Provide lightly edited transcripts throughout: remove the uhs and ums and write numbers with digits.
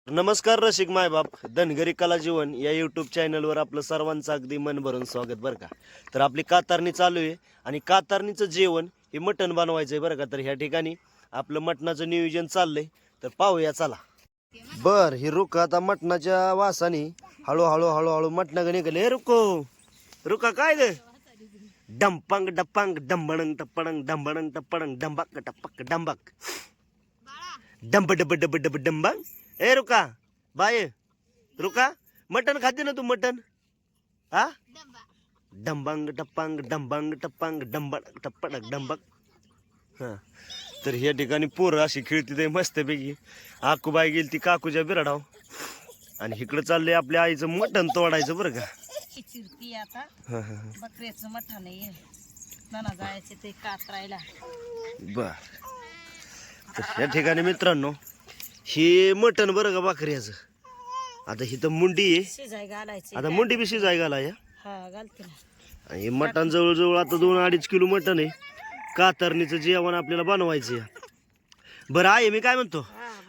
नमस्कार रसिक मायबाप धनगरी कला जीवन या यूट्यूब चॅनलवर आपलं सर्वांचं अगदी मन भरून स्वागत बरं का. तर आपली कातारणी चालू आहे आणि कातारणीचं जेवण हे मटण बनवायचं आहे बरं का. तर ह्या ठिकाणी आपलं मटणाचं नियोजन चाललंय, तर पाहूया चला. बर ही रुक आता मटणाच्या वासाने हळूहळू हळूहळू मटणं निघाले. रुको रुका काय ग डंपांग डप्पांग डंबणंग टप्पणंग डंबणंग टप्पणंग डंबाक टप्पक डंबाक डंब डब डब डब डंबांग. ए रुका बाय रुका मटन खाते ना तू मटन हा डंबांग टप्पांग डंबांग टप्पांग डंबक टप्पडक डंबक. हा तर ह्या ठिकाणी पोरं अशी खेळती ते मस्तपैकी. आकूबाई गेली ती काकूच्या बिराडाव आणि इकडं चाललंय आपल्या आईचं मटण तोडायचं बरं का. चिरती आता बकऱ्याचं मटण आहे नाना जायचे ते कातरायला. बर तर ह्या ठिकाणी मित्रांनो हे मटण बरं का बकऱ्याचं. आता ही तर मुंडी आहे, शिजाय घालायचे. आता मुंडी बी शिजाय घाला या. हा घालते ना. आणि हे मटण जवळजवळ आता 2-2.5 किलो मटण आहे. कातरणीचं जेवण आपल्याला बनवायचं आहे. बरं आहे मी काय म्हणतो,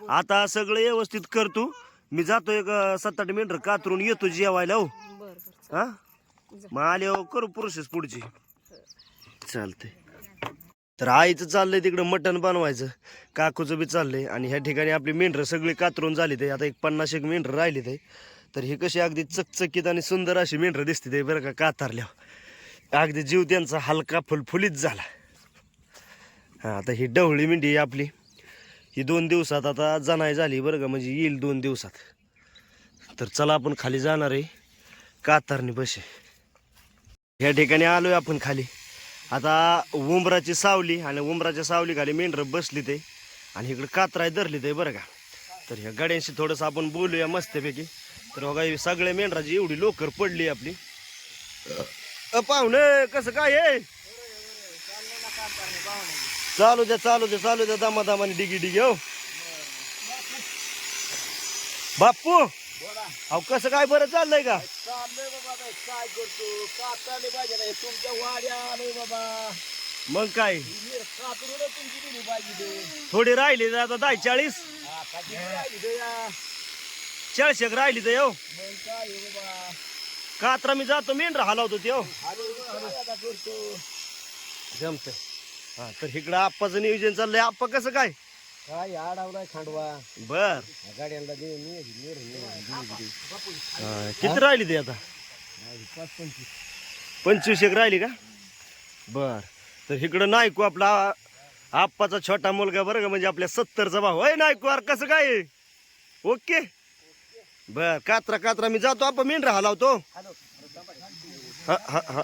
आता सगळं व्यवस्थित करतो. मी जातो एक 7-8 मिनिटं कातरून येतो जेवायला. हो बर बर हा मग आल्यावर करू प्रोसेस पुढची. चालते. तर आईचं चाललंय तिकडं मटण बनवायचं, काकूचं बी चाललंय. आणि ह्या ठिकाणी आपली मेंढरं सगळी कातरून झाली ते. आता एक 50-1 मेंढरं राहिली ते. तर ही कशी अगदी चकचकीत आणि सुंदर अशी मेंढरं दिसते ते बरं का कातारल्यावर. अगदी जीव त्यांचा हलका फुलफुलीत झाला. हा आता ही डवळी मेंढी आहे आपली. ही 2 दिवसात आता जनाय झाली बरं का, म्हणजे येईल 2 दिवसात. तर चला आपण खाली जाणार आहे कातारणी बसे. ह्या ठिकाणी आलोय आपण खाली. आता उंबराची सावली आणि उंबराच्या सावली खाली मेंढरं बसली ते आणि इकडे कातराय धरली ते बरं का. तर ह्या गाड्यांशी थोडंसं आपण बोलूया मस्तपैकी. तर बघा सगळ्या मेंढराची एवढी लोकर पडली आपली. पाहुणे कसं काय आहे? चालू द्या चालू द्या चालू द्या दामादामाने डिगी डिगी. हो बाप्पू अहो कसं काय बरं चाललंय का? चाललंय बाबा काय करतो कातरले पाहिजे ना तुमच्या वाड्या आलोय बाबा. मग काय कातरून तुमची दिली पाहिजे थोडी राहिली तर आता 10-40 आता किती राहिली या 40 राहिली तर हो. मग काय आहे बाबा कात्रा मी जातो मेंढर हलावतो ते. हो काय आता करतो जमत. हा तर इकडं आप्पाचं नियोजन चाललंय. आप्पा कसं काय? काय आडावलाय खांडवा बर गाड्यांना दे किती राहिली ते आता? 25 राहिली का? बर तर इकडं नायकू आपला आप्पाचा छोटा मुलगा बरं का, म्हणजे आपल्या 70चा भाऊ. होय नायकू अरे कसं काय? ओके बर कात्रा कात्रा मी जातो. आपण मेंढर हलावतो. हा हा हा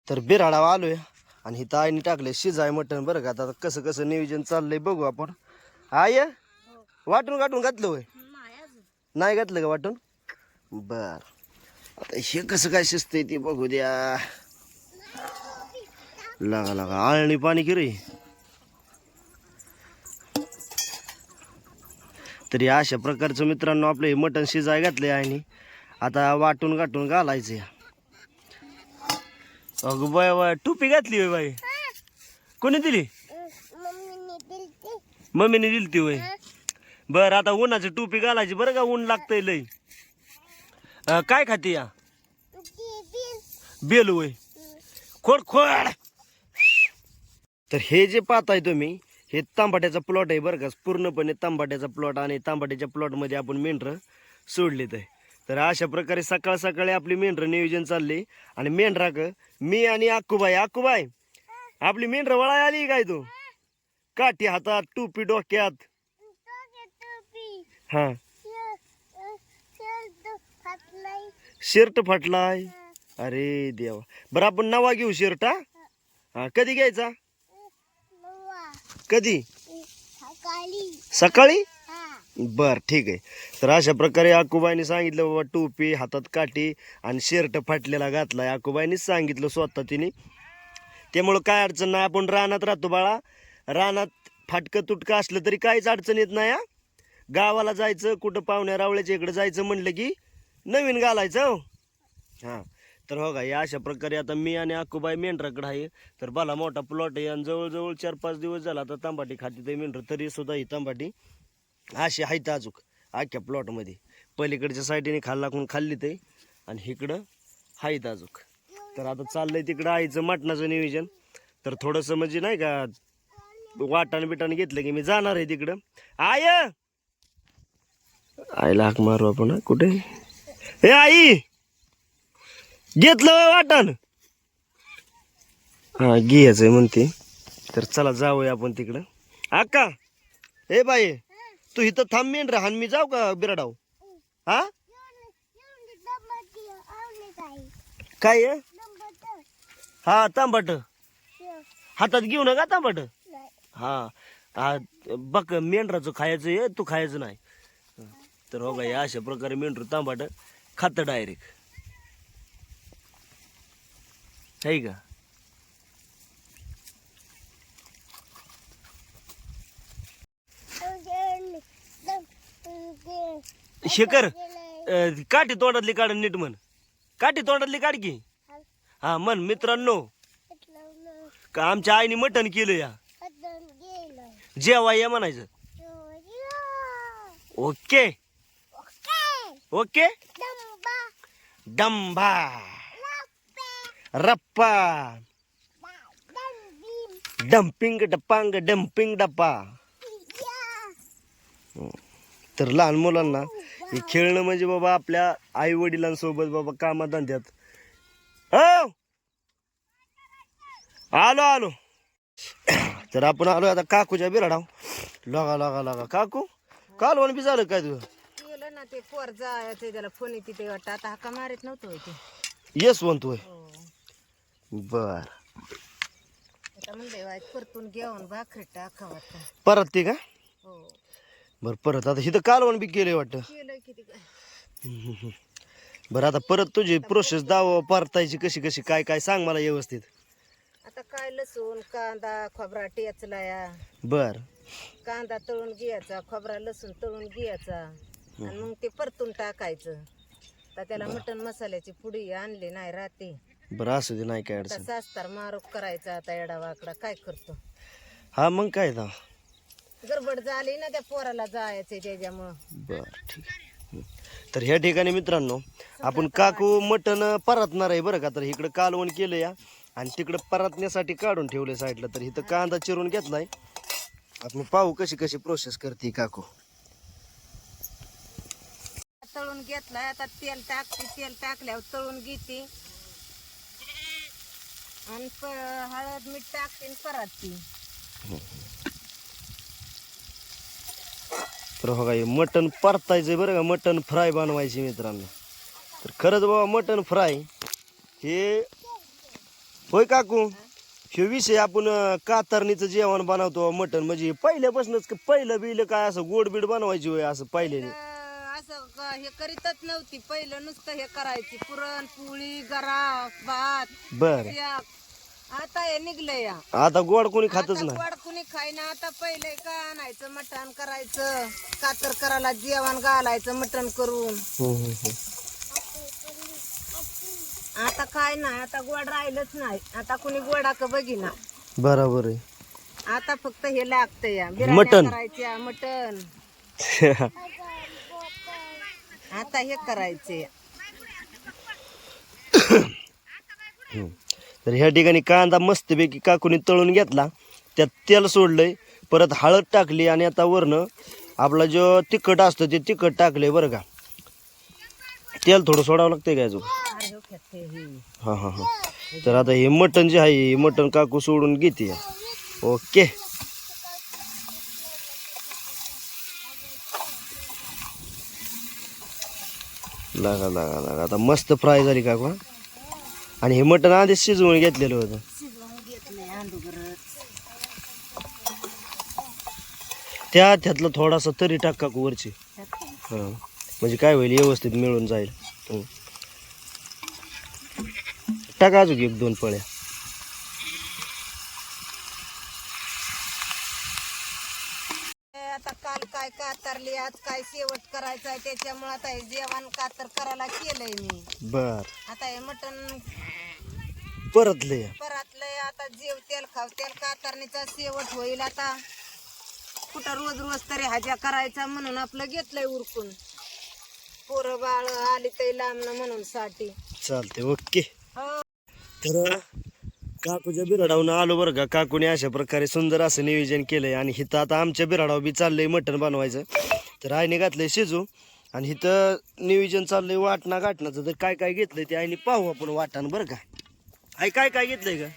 तर बिराडावा आलोय आणि ही आईने टाकले शिजाय मटण बरं का. आता कसं कसं नियोजन चाललंय बघू आपण. आय वाटून गाठून घातलं होय? नाही घातलं का वाटून? बर आता हे कसं काय शिजतंय ते बघू द्या. लागा लागा आळणी पाणी की रे. तरी अशा प्रकारचं मित्रांनो आपलं हे मटण शिजाय घातलंय आणि आता वाटून गाठून घालायचं. अगं बाय बाय टोपी घातली होय बाई? कोणी दिली? मम्मीने दिली ती होय. बर आता उन्हाची टोपी घालायची बरं का, ऊन लागतंय लय. काय खाते या? बेल होय. खोड खोड. तर हे जे पाहताय तुम्ही हे तांबाट्याचा प्लॉट आहे बरं का, पूर्णपणे तांबाट्याचा प्लॉट. आणि तांबाट्याच्या प्लॉटमध्ये आपण मेंढरं सोडलेत आहे. तर अशा प्रकारे सकाळ सकाळी आपली मेंढरं नियोजन चालले. आणि मेंढराक मी आणि आक्कूबाई. आक्कूबाई आपली मेंढरं वळाय आली काय? तू काठी हातात टोपी डोक्यात. हा शर्ट फाटलाय. अरे देवा. बरं आपण नवा घेऊ शर्ट. हा कधी घ्यायचा? कधी? सकाळी. बर ठीक आहे. तर अशा प्रकारे आक्कूबाईने सांगितलं बाबा टोपी हातात काठी आणि शर्ट फाटलेला घातलाय. आक्कूबाईनीच सांगितलं स्वतः तिने. त्यामुळं काय अडचण नाही. आपण रानात राहतो बाळा. रानात फाटकं तुटकं असलं तरी काहीच अडचण येत नाही. गावाला जायचं कुठं पाहुण्या रावळ्याच्या इकडे जायचं म्हणलं की नवीन घालायचं. हो हां तर हो का या अशा प्रकारे आता मी आणि आक्कूबाई मेंढराकडे आहे. तर भला मोठा प्लॉट आहे आणि जवळजवळ 4-5 दिवस झाला आता तांबाटी खाती ते मेंढर. तरी सुद्धा ही तांबाटी अशी आहेत अजूक अख्ख्या प्लॉटमध्ये. पलीकडच्या साईडने खाल्ला कोण खाल्ली ते आणि इकडं आहेत अजूक. तर आता चाललंय तिकडं आईचं मटणाचं नियोजन. तर थोडंसं म्हणजे नाही का वाटाण बिटाण घेतलं की मी जाणार आहे तिकडं. आईला हाक मारू आपण. कुठे हे आई घेतलं वाटाण? हा घ्यायचंय म्हणते. तर चला जाऊया आपण तिकडं. अक्का हे बाई तू इथं थांब मेन राहा मी जाऊ का बिराडाव? हा काय आहे? हा तांबाट हातात घेऊ नका तांबाट. हा बघ मेंढराचं खायचं आहे तू खायचं नाही. तर हो का अशा प्रकारे मेंढरू तांबाट खात डायरेक्ट आहे का. शेखर काठी तोंडातली काढ नीट म्हण. काठी तोंडातली काढ की. हा म्हण मित्रांनो का आमच्या आईने मटण केलं या जेवा या म्हणायचं. ओके ओके डंबा रप्पा डम्पिंग डप्पांग डम्पिंग डप्पा. तर लहान मुलांना हे खेळणं म्हणजे बाबा आपल्या आई वडिलांसोबत बाबा कामात धंद्यात. हो आलो आलो. तर आपण आलो आता काकूच्या बिराडाव. लगा लगा लगा काकू कालवण बी झालं काय तुझं? केलं ना ते पोर जायचं त्याला फोन येते ते वाटतं आता हाका मारित नव्हतं ते. येस म्हणतोय. बर आता म्हणले वाईट परतून घेऊन भाकरी टाका वाटतं. परत ते का? हो बर परत आता इथं कालवण बी केलंय वाटतं. केलं किती काय. बरं आता परत तुझी प्रोसेस दाव परतायची कशी कशी काय काय सांग मला व्यवस्थित. आता काय लसूण कांदा खोबरा टेचला या. बर कांदा तळून घ्यायचा खोबरा लसूण तळून घ्यायचा आणि मग ते परतून टाकायचं. तर त्याला मटण मसाल्याची पुडी आणली नाही राहते. बरं असू दे नाही काय आता अडचण. सास्तार मारूक करायचा आता एडा वाकडा काय करतो. हा मग काय तर. गडबड झाली ना त्या पोराला जायचंय त्याच्यामुळं. बर ठीक आहे. तर ह्या ठिकाणी मित्रांनो आपण काकू मटण परतणार आहे बरं का. तर इकडं कालवण केलं या आणि तिकडं परतण्यासाठी काढून ठेवले साईडला. तर इथं कांदा चिरून घेतलाय. आपण पाहू कशी कशी प्रोसेस करते काकू. तळून घेतलाय आता तेल टाकते. तेल टाकल्यावर तळून घेते आणि हळद मीठ टाकते आणि परतते. तर हो का मटण परतायचं बरं का. मटण फ्राय बनवायची मित्रांनो. तर खरंच बाबा मटण फ्राय हे होय काकू हे विषय आपण कातरणीचं जेवण बनवतो मटण म्हणजे पहिल्यापासूनच पहिलं बिलं काय असं गोड बीड बनवायची होय असं पहिल्याने. असं हे करीतच नव्हती. पहिलं नुसतं हे करायची पुरण पोळी गरा भात. बर आता हे निघलं या. आता गोड कोणी खातच नाही. गोड कुणी खायना. आता पहिले काय आणायचं मटण करायचं कातर करायला जेवण घालायचं मटण करून. आता काय नाही. आता गोड राहिलंच नाही. आता कुणी गोडाक बघिना. बरोबर आहे. आता फक्त हे लागतं या मटण करायच्या मटण. आता हे करायचे. तर ह्या ठिकाणी कांदा मस्तपैकी काकूने तळून घेतला. त्यात तेल सोडलंय. परत हळद टाकली आणि आता वरनं आपला जो तिखट असतं ते तिखट टाकलंय बरं का. तेल थोडं सोडावं लागतंय काय अजून. हा हा हा. तर आता हे मटण जे आहे हे मटण काकू सोडून घेते. ओके लागा लागा लागा आता मस्त फ्राय झाली काकू. आणि हे मटण आधीच शिजवून घेतलेलं होतं. त्यातला थोडासा तरी टाक काकू वरची. हा म्हणजे काय होईल व्यवस्थित मिळून जाईल. टाका अजून 1-2 पळ्या. आता काल काय कातरली आज काय शेवट करायचं आहे त्याच्यामुळे आता हे जेवण कातर करायला केलंय मी. बर आता हे मटण परतले परतलंय. आता जेव तेल खाव तेल कातरणीचा शेवट होईल. आता कुठं रोज रोज तरी हाज्या करायचा म्हणून आपलं घेतलंय उरकून. पोरं बाळ आली ते लांबणं म्हणून साठी. चालते ओके. हो. तर काकूच्या बिराडावून आलो बरं का. काकूने अशा प्रकारे सुंदर असं नियोजन केलंय आणि हिथं आता आमच्या बिराडावर बी चाललंय मटण बनवायचं. तर आईने घातलंय शिजू आणि हिथं नियोजन चाललंय वाटणा गाठणाचं. तर काय काय घेतलंय ते आईने पाहू आपण वाटण बरं का. आई काय काय घेतलंय का?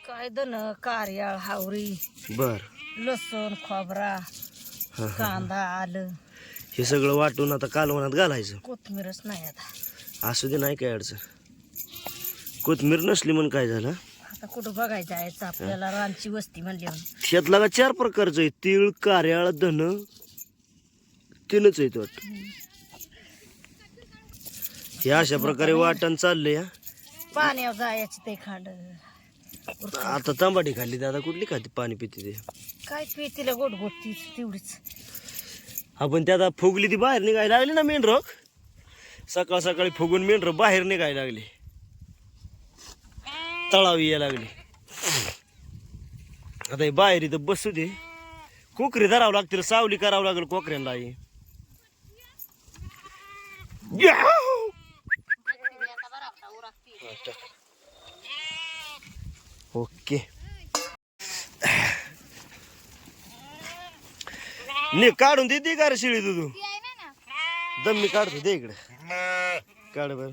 काय दन कार्याळ हावरी बर लसूण खोबरा कांदा आलं हे सगळं वाटून आता कालवणात घालायचं. कोथमीरच नाही आता. असू दे नाही काय अडचण. कोथमीर नसली म्हणून काय झालं. आता कुठं बघायचं आहे आपल्याला रानची वस्ती म्हणली. ह्यातला का 4 प्रकारचं आहे. तीळ कार्याळ धन 3च आहेत वाटतं. हे अशा प्रकारे वाटण चाललंय. हा पाण्यावर जायचं ते खांड. आता तांबाटी खाल्ली तर आता कुठली खाते पाणी पिते ते. काय पितीला गोड गोड तीच तेवढीच. आपण ते आता फुगली ती बाहेर निघायला लागली ना मेंढर. सकाळ सकाळी फुगून मेंढर बाहेर निघायला लागली. तळावी यायला लागली. आता हे बाहेर इथं बसू दे. कोकरी धरावं लागतील. सावली करावं लागेल कोकऱ्यांना. ओके ने काढून देते का रे शिळी तू दम मी काढतो दे इकडे. काढ बर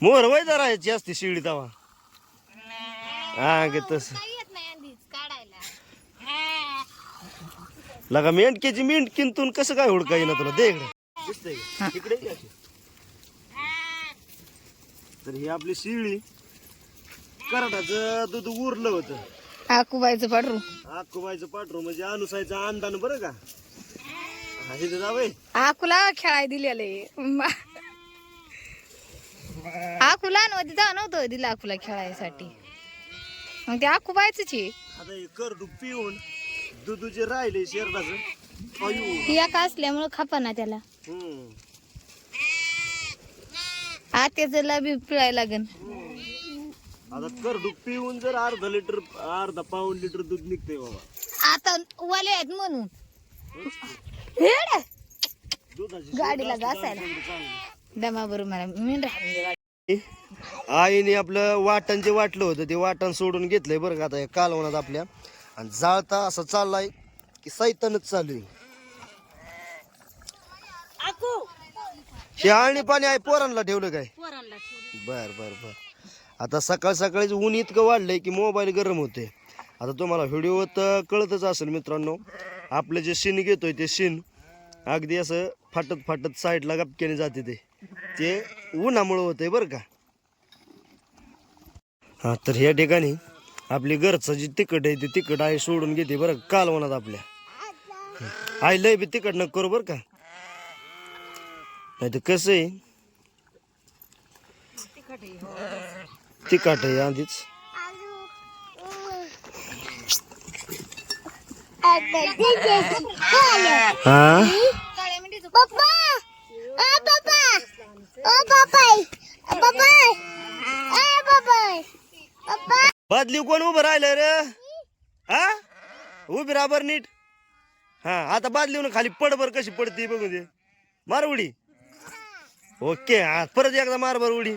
मोर वय जरा याची असते शिळी तवा. हा ग तस लगा मेंढक्याची मेंढकीतून कसं काय हुडका येईना तुला. दे इकडे. दिसतंय का? इकडे ये अशी. तर ही आपली शिळी कराटाचं दूध उरलं होतं. आकुबाईचं पाडरू आकुबाईचं पाठरू म्हणजे अनुसायचं अंदान बरं का. हा इथं जावय. आकुला खेळाय दिलेले. आकुला नव्हती जा नव्हतं दिला आकुला खेळायसाठी. मग ते आकुबाईच आहे. आता हे करडू पिऊन दूध जे राहिले शेरडाचं अयो. एका असल्यामुळं खापा ना त्याला. आत्याचं बी पिळायला लागन. आता करडू पिऊन जर अर्धा पाऊण लिटर दूध निघतंय बाबा. आता वाले आहेत म्हणून दुधाची गाडीला घासायला दमा बरोबर मला मी आईने आपलं वाटण जे वाटलं होतं ते वाटण सोडून घेतलंय बरं का. आता या कालवणात आपल्या आणि जाळता असं चाललाय की सैतानच चालू आहे. हे आळणी पाणी आहे पोरांना ठेवलं काय. बर बर बर. आता सकाळ सकाळीच ऊन इतकं वाढलंय की मोबाईल गरम होते. आता तुम्हाला व्हिडिओत कळतच असेल मित्रांनो. आपलं जे शिन घेतोय ते शिन अगदी असं फाटत फाटत साईडला गपक्याने जाते. ते उन्हामुळं होतंय बरं का. हा तर ह्या ठिकाणी आपली घरचं जी तिखट आहे ते तिखट आहे सोडून घेते बरं कालवणात आपल्या. आई लय बी तिखट नको करू बरं का. नाही तर कसं आहे तिखट आहे आधीच. बादली कोण उभं राहिलं रे. हा उभी राहा बर नीट. हा आता बादली खाली पड बर कशी पडते बघू दे. मार उडी. ओके हा परत एकदा मार बर उडी.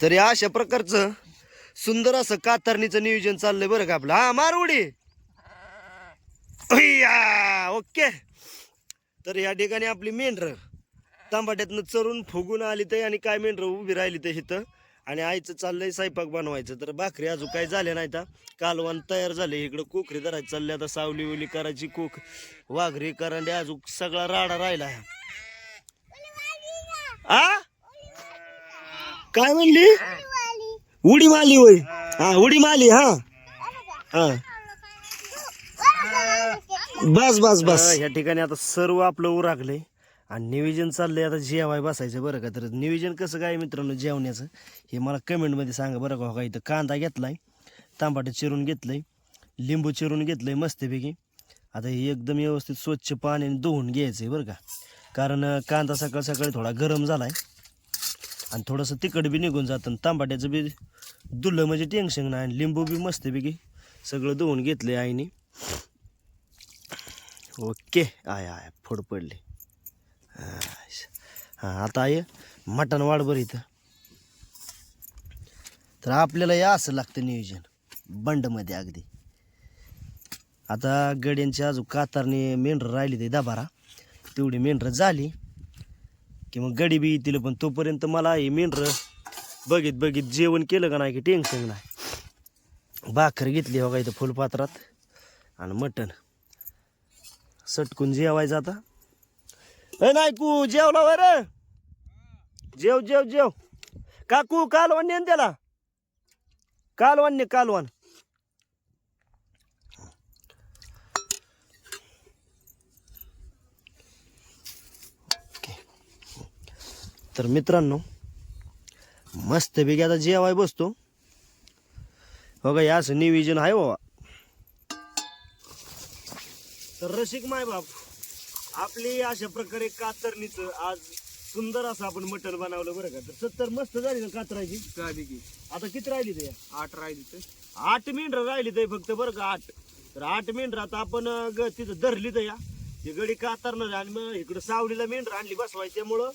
तरी अशा प्रकारचं सुंदर असं कातरणीचं नियोजन चाललंय बरं का आपलं. हा मार उडी. ओके. तर या ठिकाणी आपली मेंढर तांबाट्यातनं चरून फुगून आली तर आणि काय मेंढर उभी राहिली तर इथं. आणि आईचं चाललंय स्वयंपाक बनवायचं. तर भाकरी अजून काही झाल्या नाही तर कालवण तयार झाले. इकडं कोकरी धरायची चालली. आता सावली उली करायची. कोक वाघरी करांडे अजून सगळा राडा राहिला. आ काय म्हणली. उडी मारली होय. हा उडी मारली. हा हा बस बस बस. या ठिकाणी आता सर्व आपलं उरागलंय आणि नियोजन चाललंय आता जेवाय बसायचं बरं का. तर नियोजन कसं काय मित्रांनो जेवण्याचं हे मला कमेंटमध्ये सांगा बरं का. इथं कांदा घेतलाय, तांबाटे चिरून घेतलंय, लिंबू चिरून घेतलंय मस्तपैकी. आता हे एकदम व्यवस्थित स्वच्छ पाण्याने धुवून घ्यायचं आहे बरं का. कारण कांदा सकाळ सकाळी थोडा गरम झालाय आणि थोडंसं तिखट बी निघून जातं. तांबाट्याचं बी दुलं म्हणजे टेन्शन नाही. लिंबू बी मस्तपैकी सगळं धुवून घेतलंय आईने. ओके. आय फोड पडले. हां आता आहे मटण वाढ बरं इथं. तर आपल्याला या असं लागतं नियोजन बंडमध्ये अगदी. आता गड्यांची अजून कातारने मेंढरं राहिली ते 10-12 तेवढी मेंढरं झाली की मग गडी बी येतील. पण तोपर्यंत मला हे मेंढरं बघित जेवण केलं का नाही की टेन्शन नाही. भाकर घेतली हो का इथं फुलपात्रात आणि मटण सटकून जेवायचं आता. नाही कू जेवला वर जेव जेव जेव. काकू कालवण नेन त्याला. कालवण तर मित्रांनो मस्तपैकी आता जेवाय बसतो हो का. या असं नियोजन आहे बाबा. तर रसिक माय बाप आपली अशा प्रकारे कातरणीचं आज सुंदर असं आपण मटण बनवलं बरं का. तर 70 मस्त झाली ना कातरायची. झाली की आता किती राहिली ते? 8 राहिली तर 8 मेंढरं राहिली ते फक्त बरं का. 8 तर 8 मेंढरं आता आपण तिथं धरली तर या ती गडी कातरणार आणि मग इकडं सावलीला मेंढरं आणली बसवायची. त्यामुळं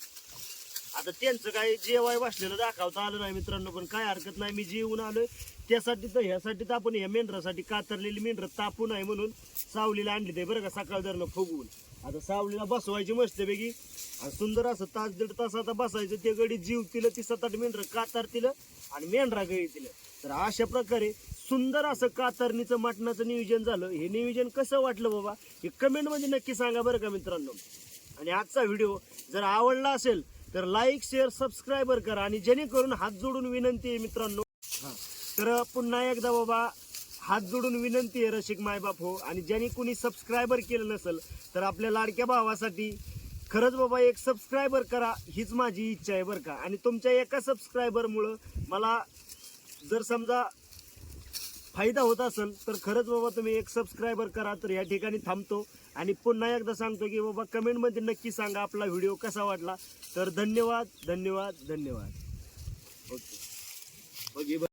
आता त्यांचं काही जेवाय बसलेलं दाखवता आलं नाही मित्रांनो. पण काय हरकत नाही, मी जेवून आलोय त्यासाठी. तर ह्यासाठी तर आपण ह्या मेंढरासाठी कातरलेली मेंढरं तापू नये म्हणून सावलीला आणली ते बरं का. सकाळ धरणं फुगवून आता सावलीला बसवायची मस्तपैकी आणि सुंदर असं 1-1.5 तास आता बसायचं. ते गडी जीवतील ती 7-8 मेंढरं कातरतील आणि मेंढरा गळीतील. तर अशा प्रकारे सुंदर असं कातरणीचं मटणाचं नियोजन झालं. हे नियोजन कसं वाटलं बाबा हे कमेंटमध्ये नक्की सांगा बरं का मित्रांनो. आणि आजचा व्हिडिओ जर आवडला असेल तर लाईक शेअर सबस्क्राईबर करा. आणि जेणेकरून हात जोडून विनंती आहे मित्रांनो. तर पुन्हा एकदा बाबा हात जोडून विनंती आहे रसिक मायबाप हो. आणि ज्यांनी कोणी सबस्क्रायबर केलं नसेल तर आपल्या लाडक्या भावासाठी खरंच बाबा एक सबस्क्रायबर करा हीच माझी इच्छा आहे बरं का. आणि तुमच्या एका सबस्क्रायबरमुळं मला जर समजा फायदा होत असेल तर खरंच बाबा तुम्ही एक सबस्क्रायबर करा. तर या ठिकाणी थांबतो आणि पुन्हा एकदा सांगतो की बाबा कमेंटमध्ये नक्की सांगा आपला व्हिडिओ कसा वाटला. तर धन्यवाद. ओके.